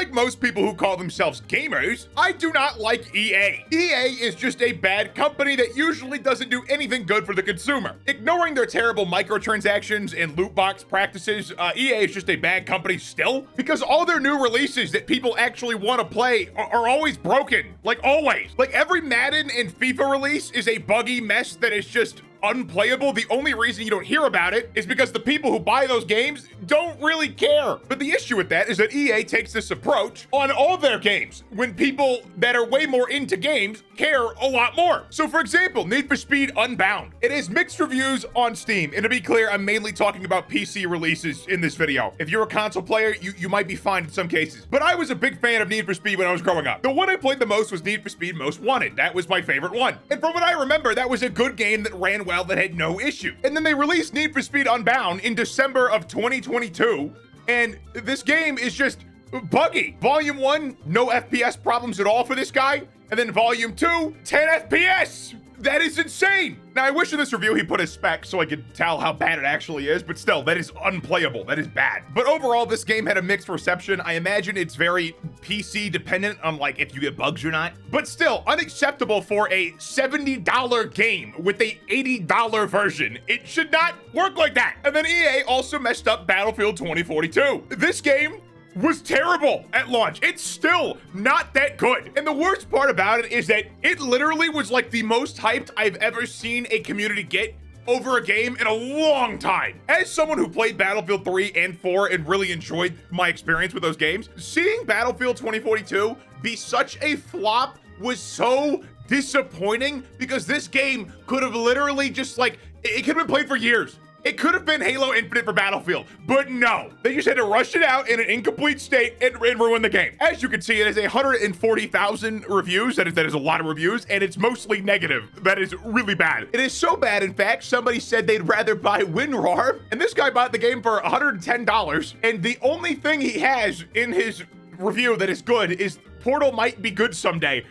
Unlike most people who call themselves gamers, I do not like EA. EA is just a bad company that usually doesn't do anything good for the consumer. Ignoring their terrible microtransactions and loot box practices, EA is just a bad company still, because all their new releases that people actually want to play are always broken. Like always. Like every Madden and FIFA release is a buggy mess that is just unplayable. The only reason you don't hear about it is because the people who buy those games don't really care. But the issue with that is that EA takes this approach on all their games when people that are way more into games care a lot more. So for example, Need for Speed Unbound. It has mixed reviews on Steam. And to be clear, I'm mainly talking about PC releases in this video. If you're a console player, you might be fine in some cases. But I was a big fan of Need for Speed when I was growing up. The one I played the most was Need for Speed Most Wanted. That was my favorite one. And from what I remember, that was a good game that ran well, that had no issue. And then they released Need for Speed Unbound in December of 2022, and this game is just buggy. Volume 1, no FPS problems at all for this guy, and then Volume 2, 10 FPS. That is insane. Now, I wish in this review he put a spec so I could tell how bad it actually is, but still, that is unplayable. That is bad. But overall, this game had a mixed reception. I imagine it's very PC dependent on like if you get bugs or not, but still unacceptable for a $70 game with a $80 version. It should not work like that. And then EA also messed up Battlefield 2042. This game was terrible at launch. It's still not that good. And the worst part about it is that it literally was like the most hyped I've ever seen a community get over a game in a long time. As someone who played Battlefield 3 and 4 and really enjoyed my experience with those games, seeing Battlefield 2042 be such a flop was so disappointing, because this game could have literally just like, it could have been played for years. It could have been Halo Infinite for Battlefield, but no. They just had to rush it out in an incomplete state and ruin the game. As you can see, it has 140,000 reviews. That is a lot of reviews, and it's mostly negative. That is really bad. It is so bad, in fact, somebody said they'd rather buy WinRAR, and this guy bought the game for $110, and the only thing he has in his review that is good is Portal might be good someday.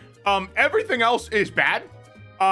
Everything else is bad.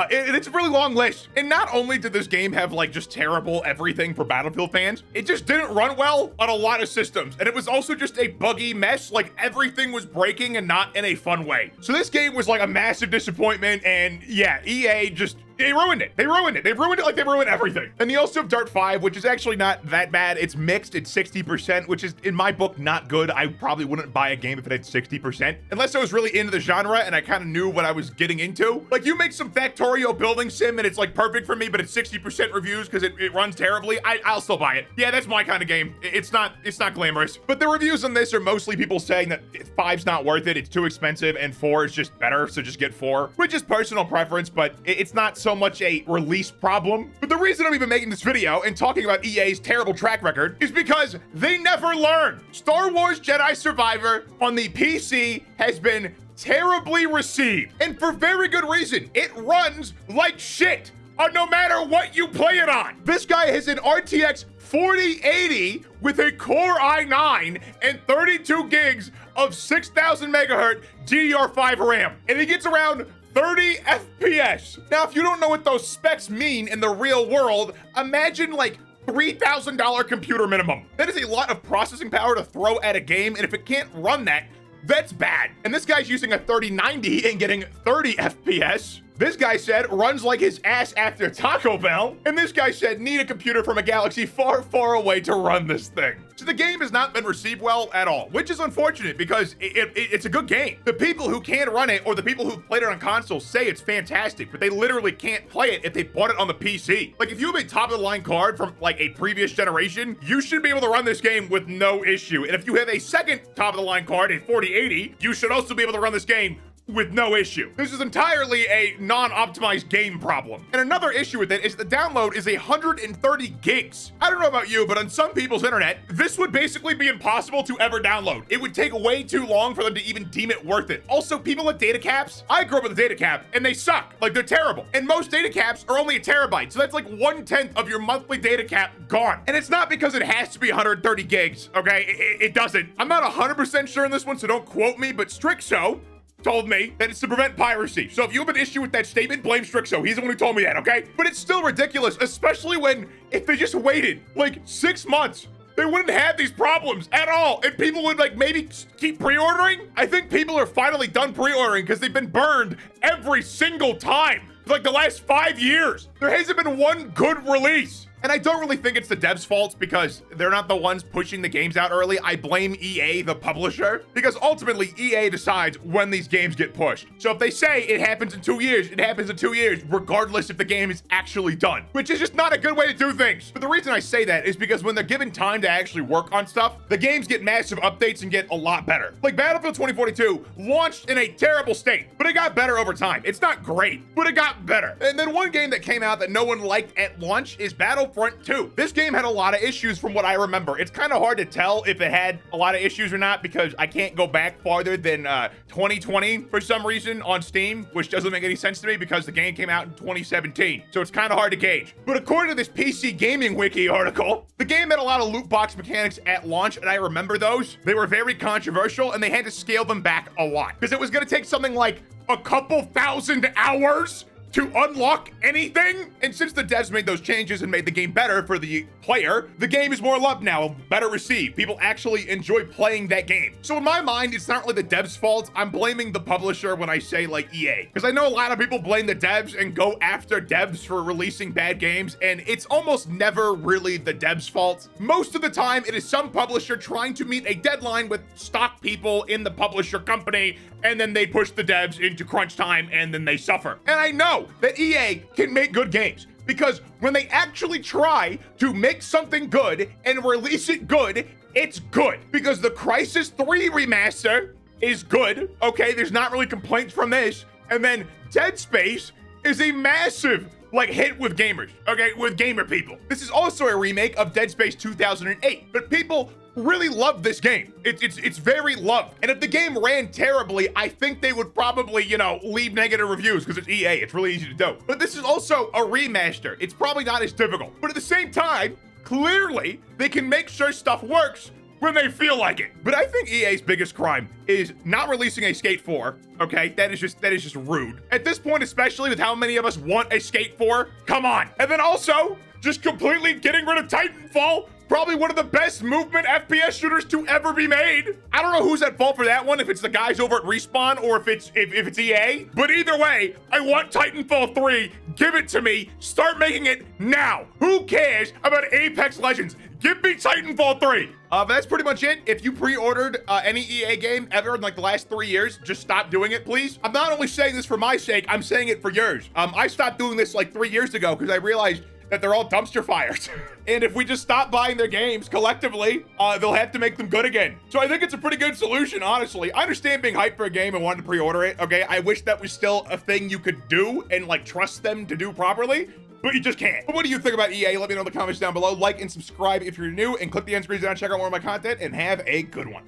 It's a really long list. And not only did this game have like just terrible everything for Battlefield fans, it just didn't run well on a lot of systems. And it was also just a buggy mess. Like everything was breaking and not in a fun way. So this game was like a massive disappointment. And yeah, EA just, they ruined it. They ruined it. They ruined it like they ruined everything. And you also have Dart 5, which is actually not that bad. It's mixed. It's 60%, which is in my book not good. I probably wouldn't buy a game if it had 60%, unless I was really into the genre and I kind of knew what I was getting into. Like you make some Factorio building sim and it's like perfect for me, but it's 60% reviews because it runs terribly. I'll still buy it. Yeah, that's my kind of game. It's not glamorous. But the reviews on this are mostly people saying that 5's not worth it. It's too expensive, and 4 is just better. So just get 4, which is personal preference, but it's not so much a release problem. But the reason I'm even making this video and talking about EA's terrible track record is because they never learn. Star Wars Jedi Survivor on the PC has been terribly received, and for very good reason. It runs like shit on no matter what you play it on. This guy has an RTX 4080 with a Core i9 and 32 gigs of 6,000 megahertz DDR5 RAM, and he gets around 30 FPS. Now, if you don't know what those specs mean in the real world, imagine like $3,000 computer minimum. That is a lot of processing power to throw at a game, and if it can't run that, that's bad. And this guy's using a 3090 and getting 30 FPS. This guy said runs like his ass after Taco Bell. And this guy said need a computer from a galaxy far, far away to run this thing. So the game has not been received well at all, which is unfortunate because it's a good game. The people who can run it, or the people who played it on consoles, say it's fantastic, but they literally can't play it if they bought it on the PC. Like if you have a top of the line card from like a previous generation, you should be able to run this game with no issue. And if you have a second top of the line card, a 4080, you should also be able to run this game with no issue. This is entirely a non-optimized game problem. And another issue with it is the download is 130 gigs. I don't know about you, but on some people's internet, this would basically be impossible to ever download. It would take way too long for them to even deem it worth it. Also, people with data caps, I grew up with a data cap and they suck. Like they're terrible. And most data caps are only a terabyte. So that's like 1/10 of your monthly data cap gone. And it's not because it has to be 130 gigs, okay? It doesn't. I'm not 100% sure on this one, so don't quote me, but Strixo told me that it's to prevent piracy. So if you have an issue with that statement, blame Strixo. He's the one who told me that, okay? But it's still ridiculous, especially if they just waited like 6 months. they wouldn't have these problems at all. And people would like maybe keep pre-ordering. I think people are finally done pre-ordering because they've been burned every single time for like the last 5 years. There hasn't been one good release. And I don't really think it's the devs' fault because they're not the ones pushing the games out early. I blame EA, the publisher, because ultimately EA decides when these games get pushed. So if they say it happens in 2 years, it happens in 2 years, regardless if the game is actually done, which is just not a good way to do things. But the reason I say that is because when they're given time to actually work on stuff, the games get massive updates and get a lot better. Like Battlefield 2042 launched in a terrible state, but it got better over time. It's not great, but it got better. And then one game that came out that no one liked at launch is Battlefront II. This game had a lot of issues from what I remember. It's kind of hard to tell if it had a lot of issues or not because I can't go back farther than 2020 for some reason on Steam, which doesn't make any sense to me because the game came out in 2017. So it's kind of hard to gauge. But according to this PC Gaming Wiki article, the game had a lot of loot box mechanics at launch, and I remember those. They were very controversial, and they had to scale them back a lot because it was going to take something like a couple thousand hours to unlock anything. And since the devs made those changes and made the game better for the player, the game is more loved now, better received. People actually enjoy playing that game. So in my mind, it's not really the devs' fault. I'm blaming the publisher when I say like EA, because I know a lot of people blame the devs and go after devs for releasing bad games, and it's almost never really the devs' fault. Most of the time, it is some publisher trying to meet a deadline with stock people in the publisher company, and then they push the devs into crunch time, and then they suffer. And I know that EA can make good games because when they actually try to make something good and release it good, it's good. Because the Crysis 3 remaster is good. Okay, there's not really complaints from this. And then Dead Space is a massive hit with gamers, okay, with gamer people. This is also a remake of Dead Space 2008, but people really love this game. It's very loved. And if the game ran terribly, I think they would probably, leave negative reviews because it's EA. It's really easy to do. But this is also a remaster. It's probably not as difficult. But at the same time, clearly, they can make sure stuff works when they feel like it. But I think EA's biggest crime is not releasing a Skate 4, okay? That is just rude. At this point, especially with how many of us want a Skate 4, come on. And then also, just completely getting rid of Titanfall, probably one of the best movement FPS shooters to ever be made. I don't know who's at fault for that one, if it's the guys over at Respawn or if it's EA. But either way, I want Titanfall 3. Give it to me. Start making it now. Who cares about Apex Legends? Give me Titanfall 3. But that's pretty much it. If you pre-ordered any EA game ever in the last 3 years, just stop doing it, please. I'm not only saying this for my sake, I'm saying it for yours. I stopped doing this 3 years ago because I realized that they're all dumpster fires. And if we just stop buying their games collectively, they'll have to make them good again. So I think it's a pretty good solution, honestly. I understand being hyped for a game and wanting to pre-order it, okay? I wish that was still a thing you could do and trust them to do properly, but you just can't. But what do you think about EA? Let me know in the comments down below. Like and subscribe if you're new, and click the end screen down, check out more of my content, and have a good one.